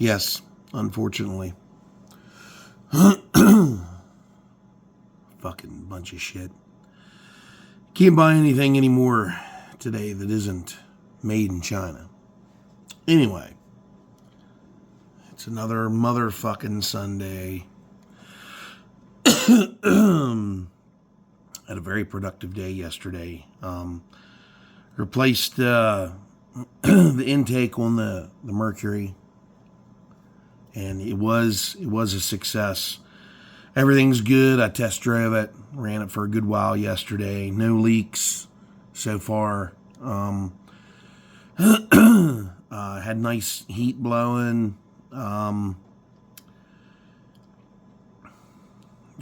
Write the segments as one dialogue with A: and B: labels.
A: Yes, unfortunately. Fucking bunch of shit. Can't buy anything anymore today that isn't made in China. Anyway, it's another motherfucking Sunday. Had a very productive day yesterday. Replaced the intake on the Mercury, and it was a success. Everything's good. I test drove it, ran it for a good while yesterday. No leaks so far. Had nice heat blowing. The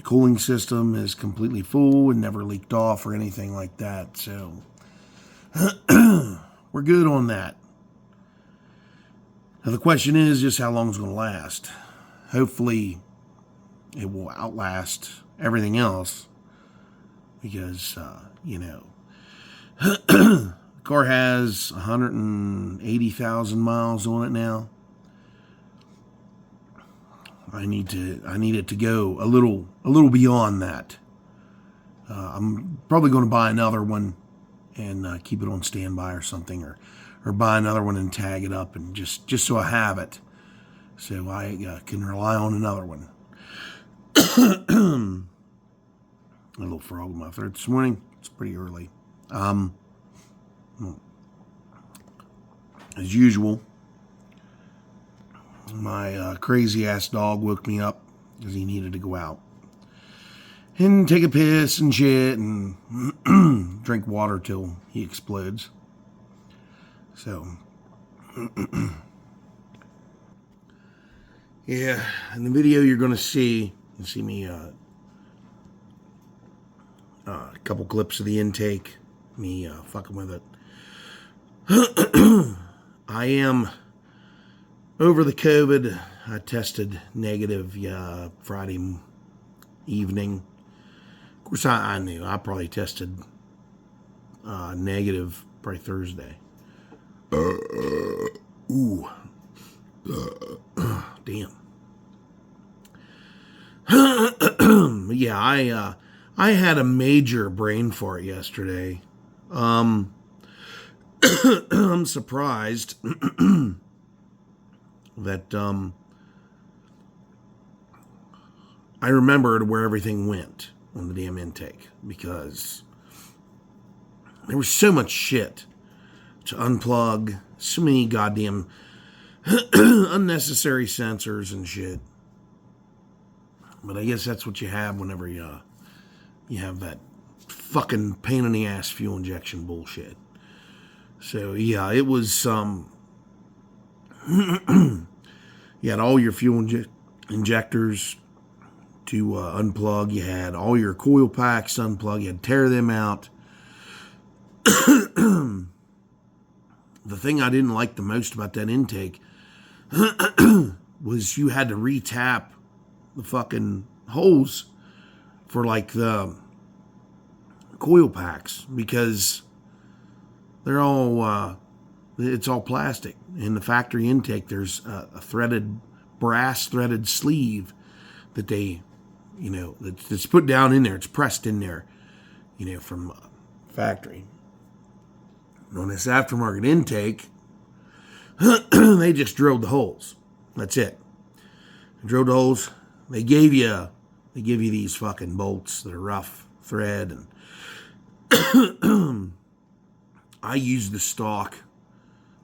A: cooling system is completely full and never leaked off or anything like that. So we're good on that. Now the question is just how long it's going to last. Hopefully it will outlast everything else because, the car has 180,000 miles on it now. I need it to go a little beyond that. I'm probably going to buy another one and keep it on standby or something, or buy another one and tag it up and just so I have it, so I can rely on another one. A little frog in my throat this morning. It's pretty early. As usual, my crazy ass dog woke me up because he needed to go out and take a piss and shit and drink water till he explodes. So, yeah, in the video you're going to see me a couple clips of the intake, me fucking with it. I am over the COVID. I tested negative Friday evening. Of course, I knew. I probably tested negative probably Thursday. Damn. Yeah, I had a major brain fart yesterday. I'm surprised that I remembered where everything went on the damn intake, because there was so much shit to unplug, so many goddamn unnecessary sensors and shit. But I guess that's what you have whenever you have that fucking pain in the ass fuel injection bullshit. So yeah, it was you had all your fuel injectors to unplug. You had all your coil packs to unplug. You had to tear them out. The thing I didn't like the most about that intake was you had to re-tap the fucking holes for like the coil packs, because they're all it's all plastic. In the factory intake, there's a brass threaded sleeve that they, that's put down in there. It's pressed in there, from factory. And on this aftermarket intake, they just drilled the holes. That's it. They drilled the holes. They give you these fucking bolts that are rough thread, and I use the stock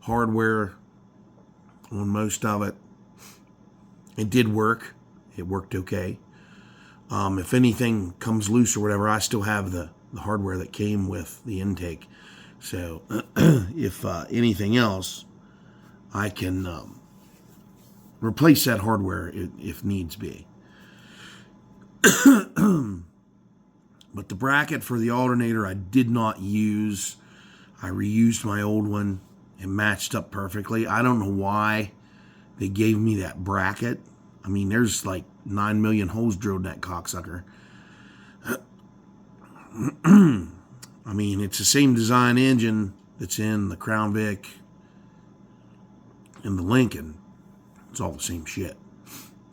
A: hardware on most of it. It did work. It worked okay. If anything comes loose or whatever, I still have the hardware that came with the intake. So if anything else, I can replace that hardware if needs be. But the bracket for the alternator I did not use. I reused my old one. It matched up perfectly. I don't know why they gave me that bracket. I mean, there's like 9 million holes drilled in that cocksucker. I mean, it's the same design engine that's in the Crown Vic and the Lincoln. It's all the same shit.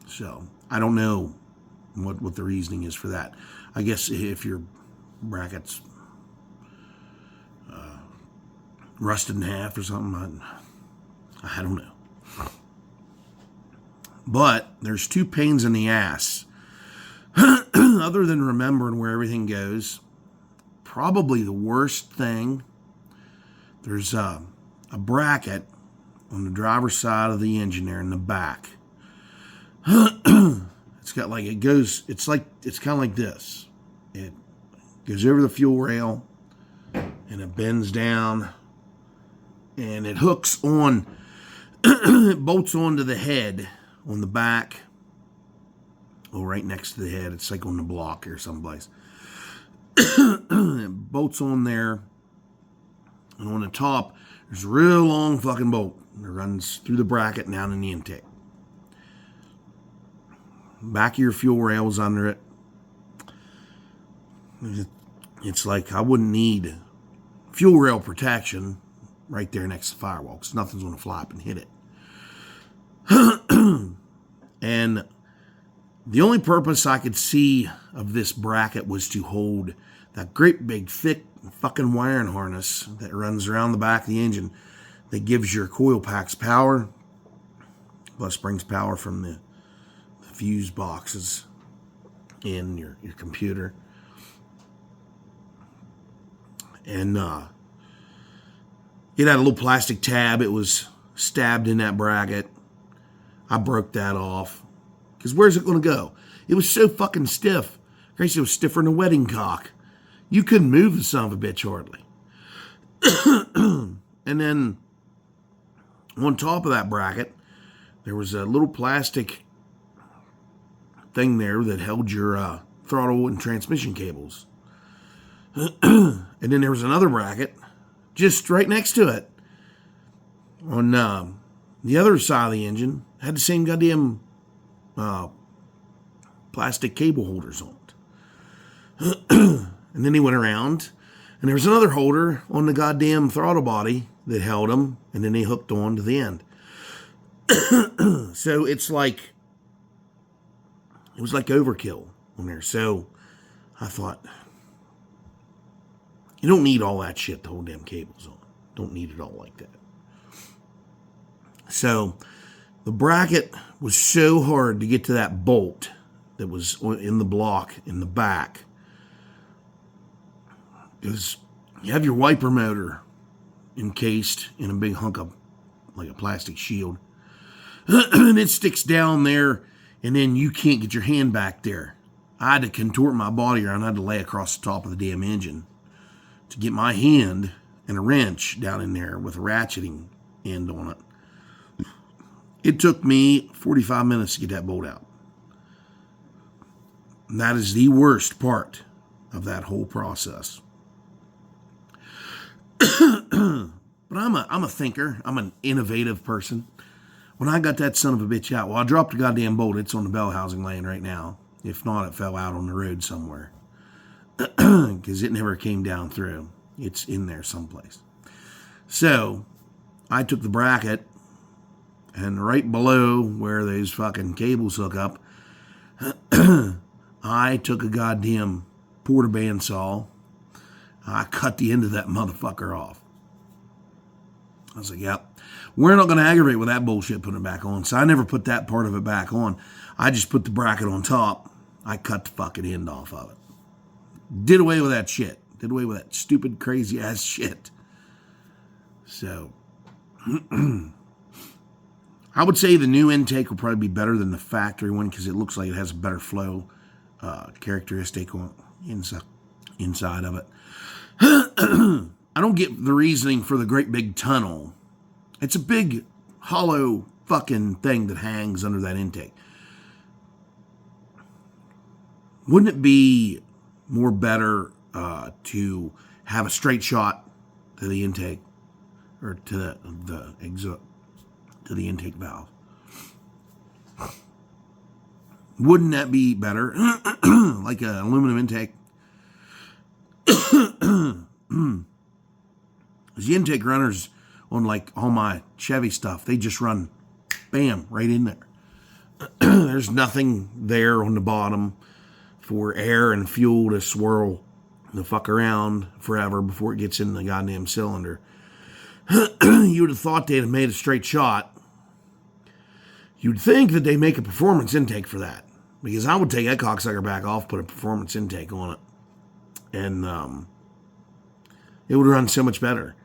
A: So I don't know what the reasoning is for that. I guess if your bracket's rusted in half or something, I don't know. But there's two pains in the ass. Other than remembering where everything goes, probably the worst thing, there's a bracket on the driver's side of the engine there in the back. It's got like, it's kind of like this. It goes over the fuel rail and it bends down and it hooks on, it bolts onto the head on the back. Oh, right next to the head. It's like on the block or someplace. It bolts on there. And on the top, there's a real long fucking bolt that runs through the bracket and down in the intake. Back of your fuel rail's under it. It's like I wouldn't need fuel rail protection right there next to the firewall because nothing's going to fly up and hit it. And the only purpose I could see of this bracket was to hold that great big thick fucking wiring harness that runs around the back of the engine that gives your coil packs power, plus brings power from the fuse boxes in your computer. And it had a little plastic tab. It was stabbed in that bracket. I broke that off. Because where's it going to go? It was so fucking stiff. Gracie, it was stiffer than a wedding cock. You couldn't move the son of a bitch hardly. And then on top of that bracket, there was a little plastic thing there that held your throttle and transmission cables. And then there was another bracket just right next to it. On the other side of the engine, had the same goddamn plastic cable holders on it. And then he went around, and there was another holder on the goddamn throttle body that held them, and then they hooked on to the end. So it's like, it was like overkill on there. So I thought, you don't need all that shit to hold them cables on. Don't need it all like that. So the bracket was so hard to get to that bolt that was in the block in the back. Because you have your wiper motor encased in a big hunk of like a plastic shield. And it sticks down there, and then you can't get your hand back there. I had to contort my body around. I had to lay across the top of the damn engine to get my hand and a wrench down in there with a ratcheting end on it. It took me 45 minutes to get that bolt out. And that is the worst part of that whole process. But I'm a thinker. I'm an innovative person. When I got that son of a bitch out, well, I dropped the goddamn bolt. It's on the bell housing laying right now. If not, it fell out on the road somewhere. Because it never came down through. It's in there someplace. So, I took the bracket, and right below where those fucking cables hook up, I took a goddamn porta bandsaw. I cut the end of that motherfucker off. I was like, yep, we're not going to aggravate with that bullshit putting it back on. So I never put that part of it back on. I just put the bracket on top. I cut the fucking end off of it. Did away with that shit. Did away with that stupid, crazy ass shit. So, I would say the new intake will probably be better than the factory one because it looks like it has a better flow characteristic on inside of it. I don't get the reasoning for the great big tunnel. It's a big, hollow fucking thing that hangs under that intake. Wouldn't it be more better to have a straight shot to the intake or to the exit to the intake valve? Wouldn't that be better? Like an aluminum intake? The intake runners on like all my Chevy stuff, they just run Bam, right in there. There's nothing there on the bottom for air and fuel to swirl the fuck around forever before it gets in the goddamn cylinder. You would have thought they'd have made a straight shot. You'd think that they make a performance intake for that. Because I would take that cocksucker back off, put a performance intake on it. And it would run so much better.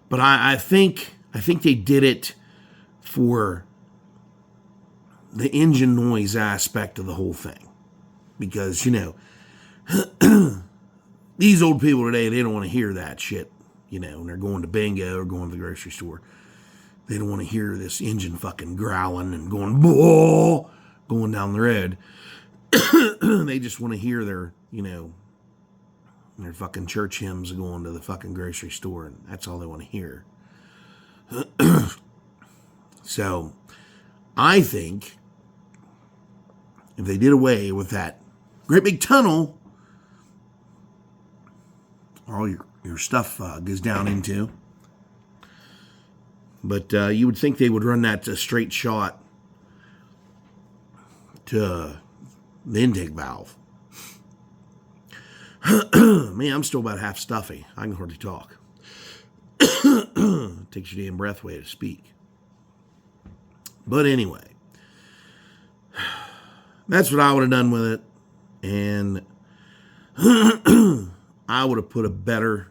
A: But I think they did it for the engine noise aspect of the whole thing. Because, you know, these old people today, they don't want to hear that shit. You know, when they're going to bingo or going to the grocery store. They don't want to hear this engine fucking growling and going, "Blah," going down the road. They just want to hear their, you know, their fucking church hymns going to the fucking grocery store, and that's all they want to hear. So, I think if they did away with that great big tunnel, all your stuff goes down into. But you would think they would run that straight shot to the intake valve. Man, I'm still about half stuffy. I can hardly talk. Takes your damn breath away to speak. But anyway, that's what I would have done with it. And I would have put a better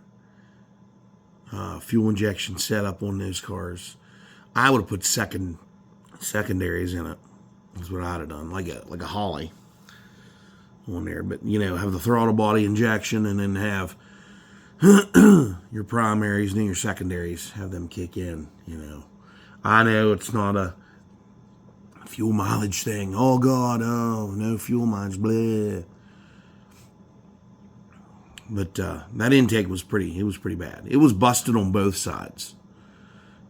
A: fuel injection setup on those cars. I would have put secondaries in it. That's what I'd have done, like a Holly on there. But you know, have the throttle body injection, and then have your primaries and then your secondaries. Have them kick in. You know, I know it's not a fuel mileage thing. Oh God, oh no fuel mileage, blah. But that intake was pretty bad. It was busted on both sides.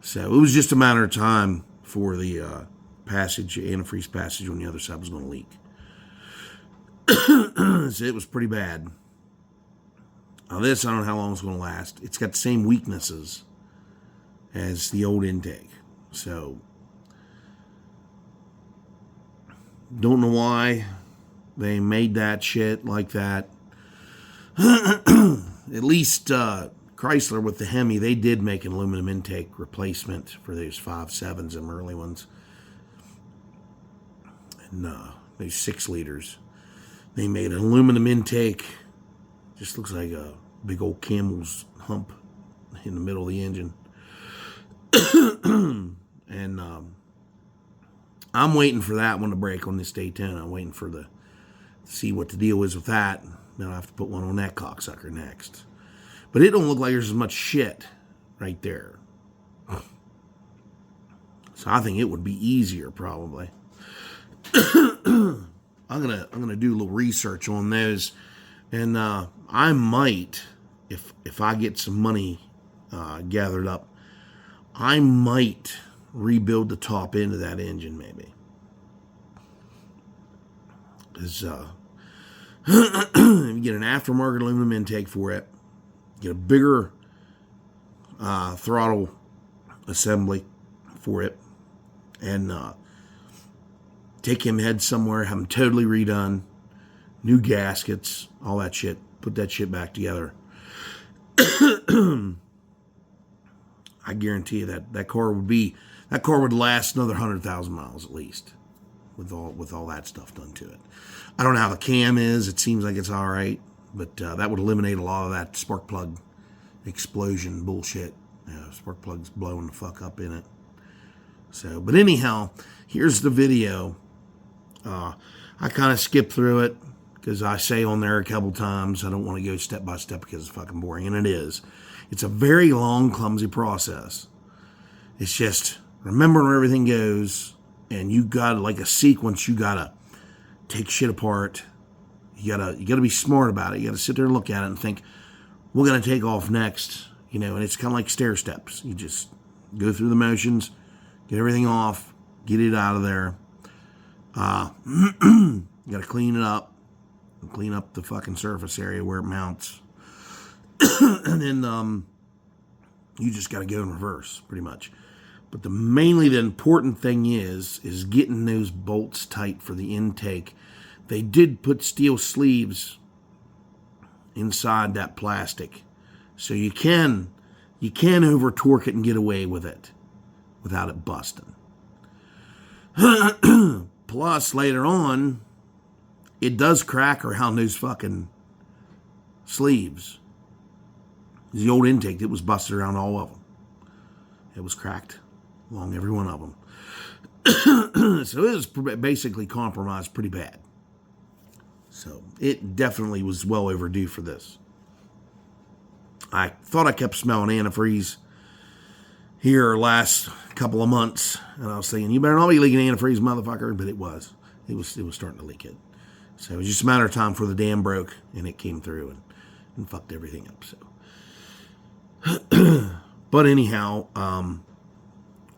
A: So it was just a matter of time for the antifreeze passage on the other side was going to leak. So it was pretty bad. Now this, I don't know how long it's going to last. It's got the same weaknesses as the old intake. So don't know why they made that shit like that. At least Chrysler with the Hemi, they did make an aluminum intake replacement for those 5.7s, them early ones. And those 6 liters. They made an aluminum intake. Just looks like a big old camel's hump in the middle of the engine. And I'm waiting for that one to break on this Daytona. I'm waiting for to see what the deal is with that. Then I'll have to put one on that cocksucker next. But it don't look like there's as much shit right there. So I think it would be easier probably. I'm gonna do a little research on those, and I might, if I get some money gathered up, I might rebuild the top end of that engine maybe. Because you get an aftermarket aluminum intake for it, get a bigger throttle assembly for it, and take him head somewhere, have him totally redone, new gaskets, all that shit, put that shit back together. I guarantee you that car would last another 100,000 miles at least, with all that stuff done to it. I don't know how the cam is. It seems like it's all right, but that would eliminate a lot of that spark plug explosion bullshit. Spark plugs blowing the fuck up in it. So, but anyhow, here's the video. I kind of skipped through it because I say on there a couple times I don't want to go step by step because it's fucking boring, and it is. It's a very long, clumsy process. It's just remembering where everything goes, and you got like a sequence. You gotta take shit apart. You gotta be smart about it. You gotta sit there and look at it and think, we're gonna take off next. You know, and it's kind of like stair steps. You just go through the motions, get everything off, get it out of there. You gotta clean it up, and clean up the fucking surface area where it mounts, and then you just gotta go in reverse, pretty much. But mainly the important thing is getting those bolts tight for the intake. They did put steel sleeves inside that plastic, so you can over torque it and get away with it without it busting. Plus, later on, it does crack around those fucking sleeves. The old intake, it was busted around all of them. It was cracked along every one of them. So it was basically compromised pretty bad. So it definitely was well overdue for this. I thought I kept smelling antifreeze here last couple of months, and I was thinking, you better not be leaking antifreeze, motherfucker. But it was starting to leak it. So it was just a matter of time before the dam broke, and it came through and fucked everything up. So, but anyhow, I'm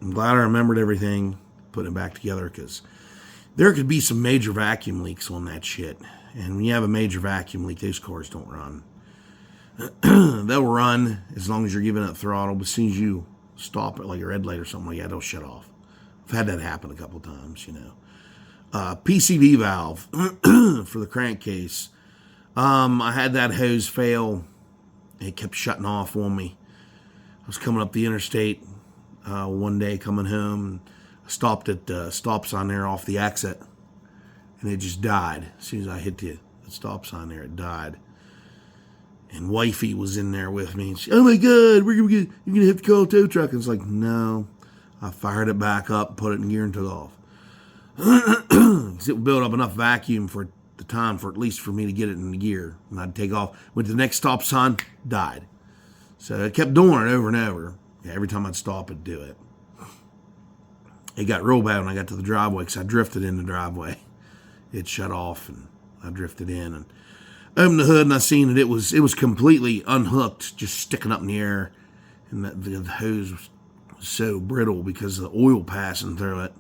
A: glad I remembered everything, put it back together, because there could be some major vacuum leaks on that shit. And when you have a major vacuum leak, those cars don't run. They'll run as long as you're giving it throttle, but as soon as you stop at like a red light or something like that, they'll shut off. I've had that happen a couple times, you know. PCV valve for the crankcase. I had that hose fail. It kept shutting off on me. I was coming up the interstate one day coming home, and I stopped at the stop sign there off the exit, and it just died. As soon as I hit the stop sign there, it died. And wifey was in there with me, and she, oh my God, you're gonna have to call a tow truck. And it's like, no. I fired it back up, put it in gear, and took off. Because it would build up enough vacuum for the time for at least for me to get it in the gear. And I'd take off. Went to the next stop sign, died. So I kept doing it over and over. Yeah, every time I'd stop, it'd do it. It got real bad when I got to the driveway because I drifted in the driveway. It shut off, and I drifted in and opened the hood, and I seen that it was completely unhooked, just sticking up in the air, and the hose was so brittle because of the oil passing through it.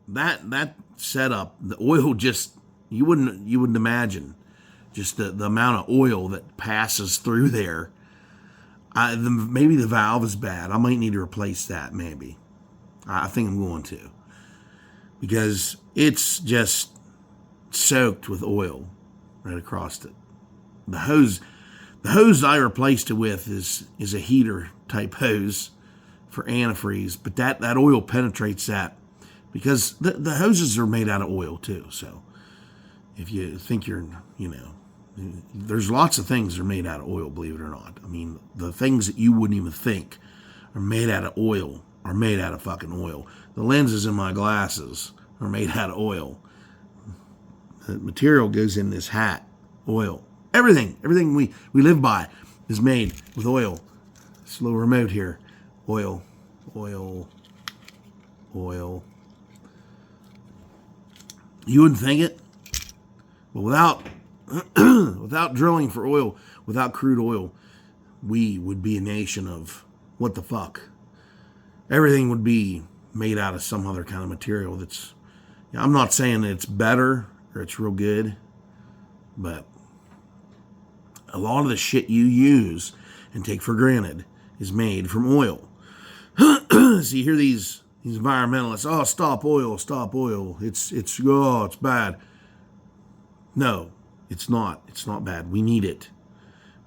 A: That setup, the oil just you wouldn't imagine just the amount of oil that passes through there. Maybe the valve is bad. I might need to replace that. Maybe I think I'm going to, because it's just soaked with oil right across it. The hose I replaced it with is a heater type hose for antifreeze, but that oil penetrates that, because the hoses are made out of oil too. So if you think there's lots of things that are made out of oil, believe it or not. I mean, the things that you wouldn't even think are made out of oil are made out of fucking oil. The lenses in my glasses are made out of oil. The material goes in this hat, oil. Everything we live by is made with oil. This little remote here, oil. You wouldn't think it, but without drilling for oil, without crude oil, we would be a nation of what the fuck. Everything would be made out of some other kind of material that's, I'm not saying that it's better or it's real good, but a lot of the shit you use and take for granted is made from oil. So you hear these environmentalists, oh, stop oil, it's bad. No, it's not. It's not bad. We need it.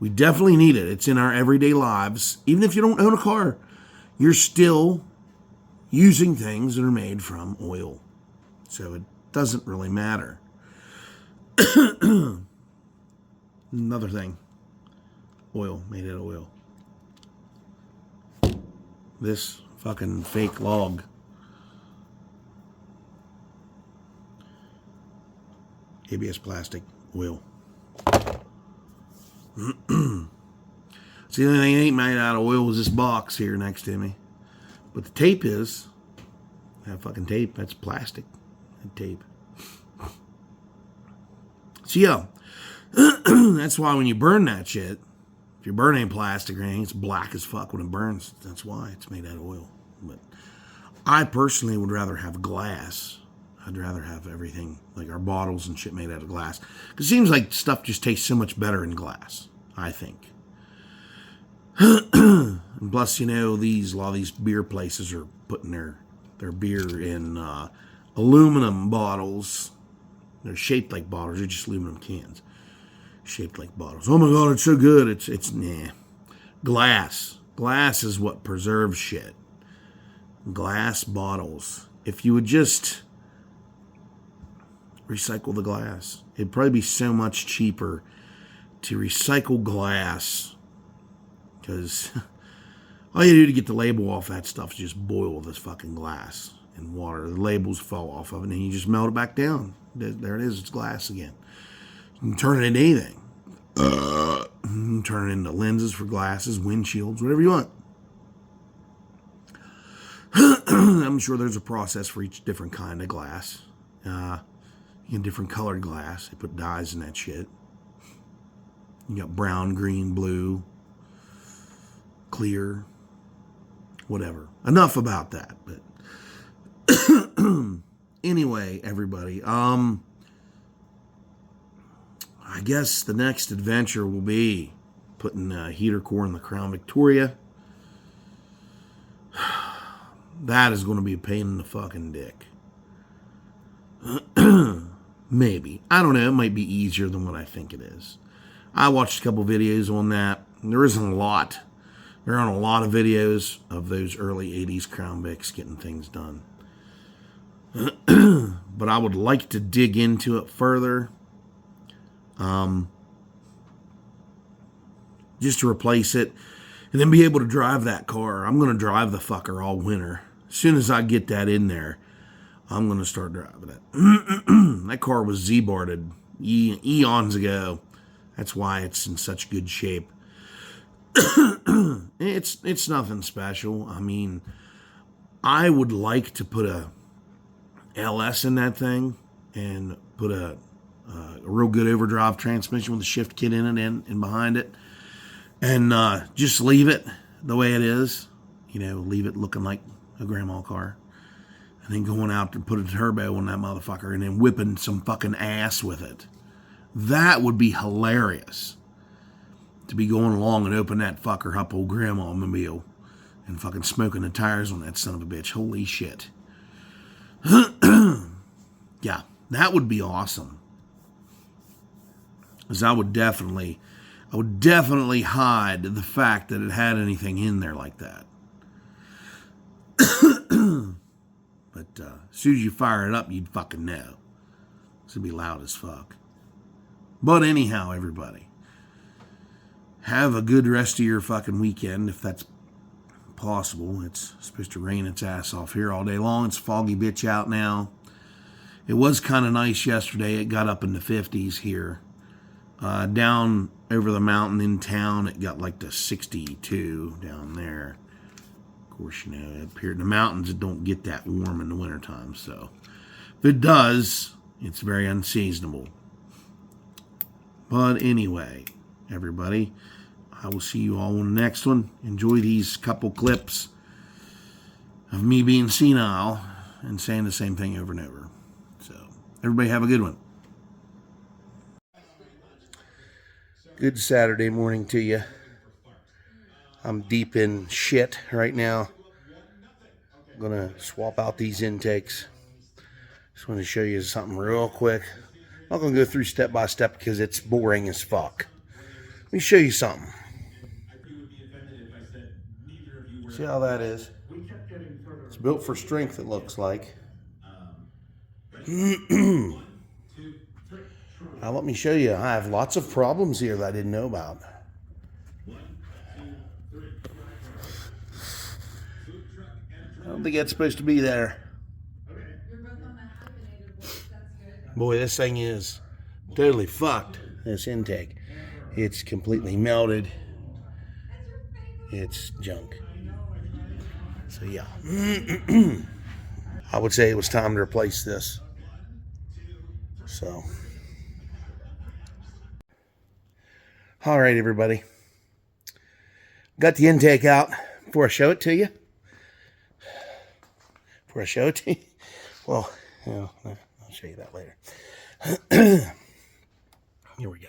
A: We definitely need it. It's in our everyday lives. Even if you don't own a car, you're still using things that are made from oil. So it doesn't really matter. Another thing. Oil, made out of oil. This fucking fake log. ABS plastic, oil. See, the only thing that ain't made out of oil is this box here next to me. But the tape is. That fucking tape, that's plastic. That tape. So yeah, that's why when you burn that shit, if you're burning plastic or anything, it's black as fuck when it burns. That's why it's made out of oil. But I personally would rather have glass. I'd rather have everything, like our bottles and shit, made out of glass. Because it seems like stuff just tastes so much better in glass, I think. And plus, you know, a lot of these beer places are putting their beer in aluminum bottles. They're shaped like bottles. They're just aluminum cans. Shaped like bottles. Oh my God, it's so good. It's nah. Glass. Glass is what preserves shit. Glass bottles. If you would just recycle the glass, it'd probably be so much cheaper to recycle glass, because all you do to get the label off that stuff is just boil this fucking glass in water. The labels fall off of it, and then you just melt it back down. There it is. It's glass again. You can turn it into anything. You can turn it into lenses for glasses, windshields, whatever you want. I'm sure there's a process for each different kind of glass. You get different colored glass. They put dyes in that shit. You got brown, green, blue, clear, whatever. Enough about that. But anyway, everybody, I guess the next adventure will be putting a heater core in the Crown Victoria. That is going to be a pain in the fucking dick. Maybe. I don't know. It might be easier than what I think it is. I watched a couple videos on that. There isn't a lot. There aren't a lot of videos of those early 80s Crown Vics getting things done. But I would like to dig into it further. Just to replace it. And then be able to drive that car. I'm going to drive the fucker all winter. As soon as I get that in there, I'm going to start driving it. That car was Z-boarded eons ago. That's why it's in such good shape. It's nothing special. I mean, I would like to put a LS in that thing and put a real good overdrive transmission with a shift kit in it and behind it. And just leave it the way it is. You know, leave it looking like a grandma car. And then going out and put a turbo on that motherfucker and then whipping some fucking ass with it. That would be hilarious. To be going along and open that fucker up, old grandma mobile, and fucking smoking the tires on that son of a bitch. Holy shit. Yeah, that would be awesome. Because I would definitely hide the fact that it had anything in there like that. But as soon as you fire it up, you'd fucking know. It's going to be loud as fuck. But anyhow, everybody, have a good rest of your fucking weekend, if that's possible. It's supposed to rain its ass off here all day long. It's a foggy bitch out now. It was kind of nice yesterday. It got up in the 50s here. Down over the mountain in town, it got like to 62 down there. Of course, you know, up here in the mountains, it don't get that warm in the wintertime. So if it does, it's very unseasonable. But anyway, everybody, I will see you all on the next one. Enjoy these couple clips of me being senile and saying the same thing over and over. So everybody have a good one. Good Saturday morning to you. I'm deep in shit right now. I'm going to swap out these intakes. Just want to show you something real quick. I'm not going to go through step by step because it's boring as fuck. Let me show you something. See how that is? It's built for strength, it looks like. Now let me show you. I have lots of problems here that I didn't know about. I don't think that's supposed to be there. Boy, this thing is totally fucked, this intake. It's completely melted. It's junk. So yeah. I would say it was time to replace this. So. All right, everybody. Got the intake out before I show it to you. Well, you know, I'll show you that later. Here we go.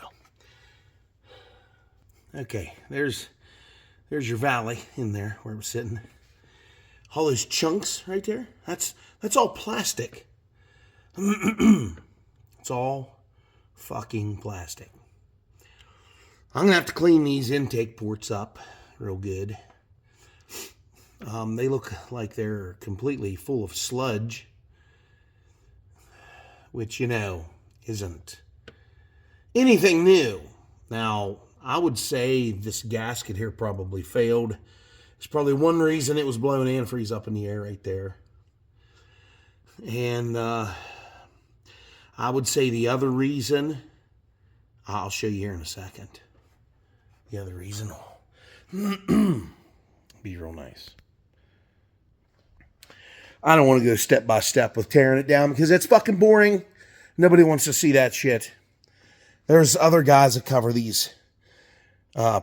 A: Okay, there's There's your valley in there where I'm sitting. All those chunks right there, that's all plastic. It's all fucking plastic. I'm going to have to clean these intake ports up real good. They look like they're completely full of sludge, which, isn't anything new. Now, I would say this gasket here probably failed. There's probably one reason it was blowing antifreeze up in the air right there. And I would say the other reason, I'll show you here in a second. The other reason will be real nice. I don't want to go step by step with tearing it down because it's fucking boring. Nobody wants to see that shit. There's other guys that cover these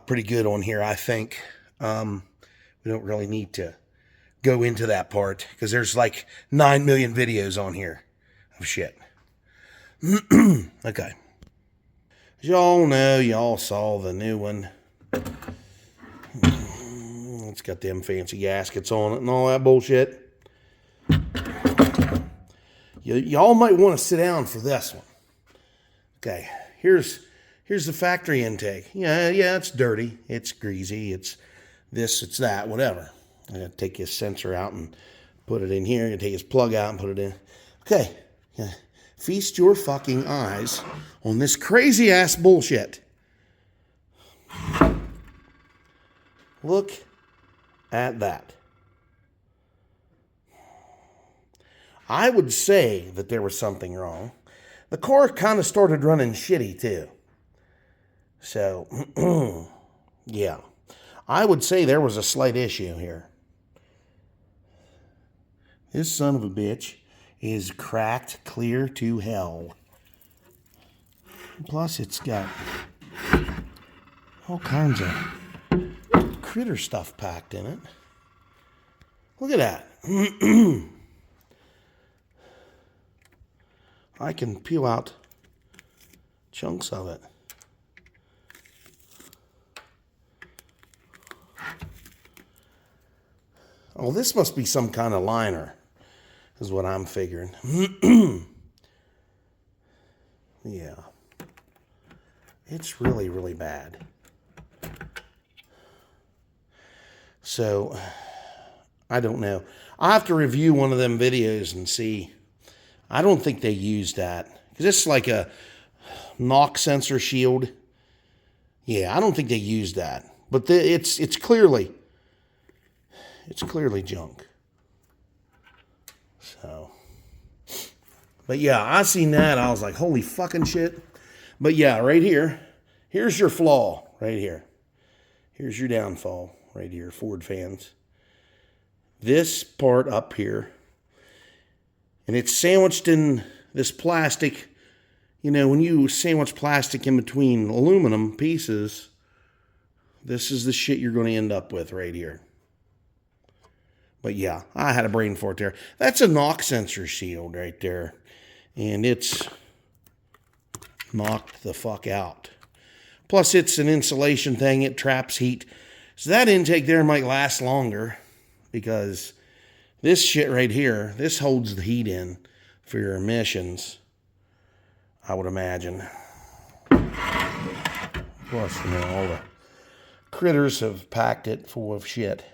A: pretty good on here, I think. We don't really need to go into that part because there's like 9 million videos on here of shit. Okay. As y'all know, y'all saw the new one. It's got them fancy gaskets on it and all that bullshit. Y'all might want to sit down for this one. Okay, here's the factory intake. Yeah, it's dirty, it's greasy, it's this, it's that, whatever. I gotta take his sensor out and put it in here. I gotta take his plug out and put it in. Okay, yeah. Feast your fucking eyes on this crazy ass bullshit. Look at that. I would say that there was something wrong. The car kind of started running shitty too. So, yeah. I would say there was a slight issue here. This son of a bitch is cracked clear to hell. Plus, it's got all kinds of critter stuff packed in it. Look at that. I can peel out chunks of it. Oh, this must be some kind of liner, is what I'm figuring. Yeah. It's really, really bad. So, I don't know. I'll have to review one of them videos and see. I don't think they used that. Because it's like a knock sensor shield. Yeah, I don't think they used that. But it's clearly junk. So. But yeah, I seen that. I was like, holy fucking shit. But yeah, right here. Here's your flaw. Right here. Here's your downfall. Right here, Ford fans. This part up here. And it's sandwiched in this plastic. You know, when you sandwich plastic in between aluminum pieces, this is the shit you're going to end up with right here. But yeah, I had a brain fart there. That's a knock sensor shield right there. And it's knocked the fuck out. Plus, it's an insulation thing. It traps heat. So that intake there might last longer because this shit right here, this holds the heat in for your emissions, I would imagine. Plus, all the critters have packed it full of shit.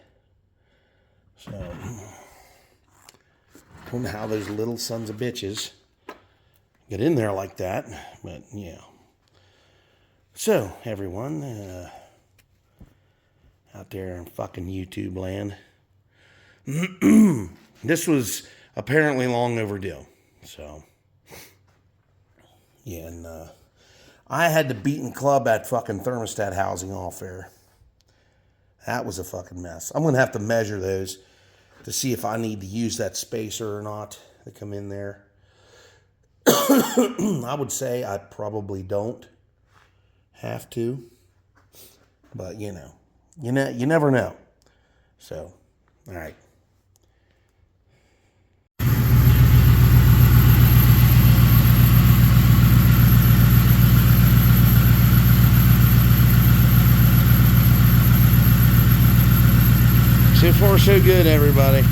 A: So, I don't know how those little sons of bitches get in there like that, but yeah. So, everyone, out there in fucking YouTube land, this was apparently long overdue. So, yeah, and I had to beaten club that fucking thermostat housing off there. That was a fucking mess. I'm going to have to measure those to see if I need to use that spacer or not to come in there. I would say I probably don't have to. But, you never know. So, all right. far, so good, everybody. See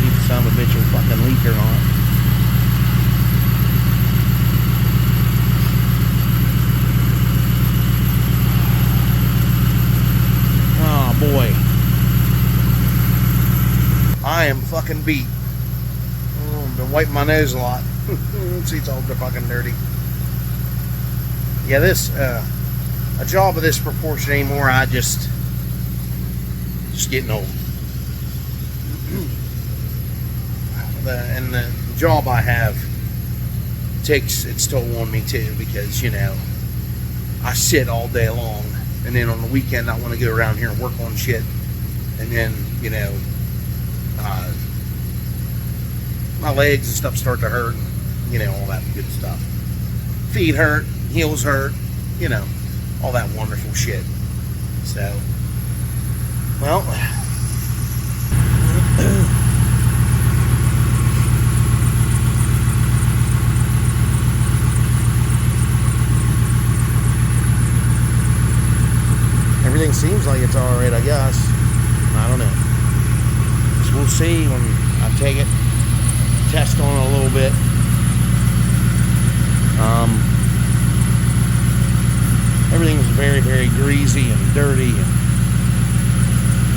A: if the son of a bitch will fucking leak or not. Oh, boy. I am fucking beat. Oh, I've been wiping my nose a lot. See, it's all fucking dirty. Yeah, this, a job of this proportion anymore, I just getting old. And the job I have takes its toll on me too, because, you know, I sit all day long, and then on the weekend I want to go around here and work on shit, and then, you know, my legs and stuff start to hurt, you know, all that good stuff. Feet hurt, heels hurt, you know, all that wonderful shit. So, well, everything seems like it's alright, I guess. I don't know. So we'll see when I take it, test on it a little bit. Everything's very, very greasy and dirty and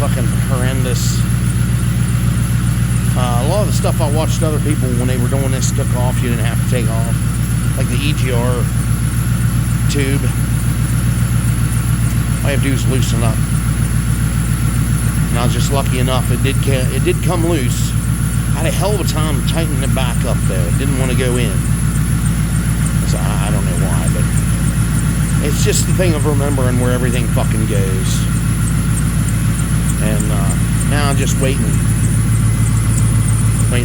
A: fucking horrendous. A lot of the stuff I watched other people when they were doing this took off. You didn't have to take off, like the EGR tube. All you have to do is loosen up. And I was just lucky enough it did come loose. I had a hell of a time tightening it back up though. It didn't want to go in. So I don't know why, but it's just the thing of remembering where everything fucking goes. And now I'm just waiting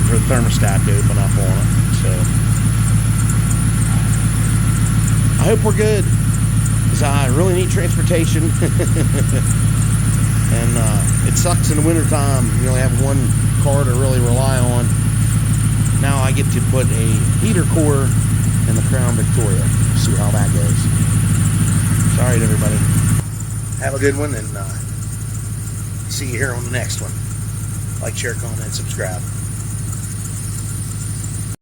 A: for the thermostat to open up on it. So I hope we're good, because I really need transportation. And it sucks in the wintertime. You only have one car to really rely on. Now I get to put a heater core in the Crown Victoria. See how that goes. Alright, everybody. Have a good one, and see you here on the next one. Like, share, comment, and subscribe.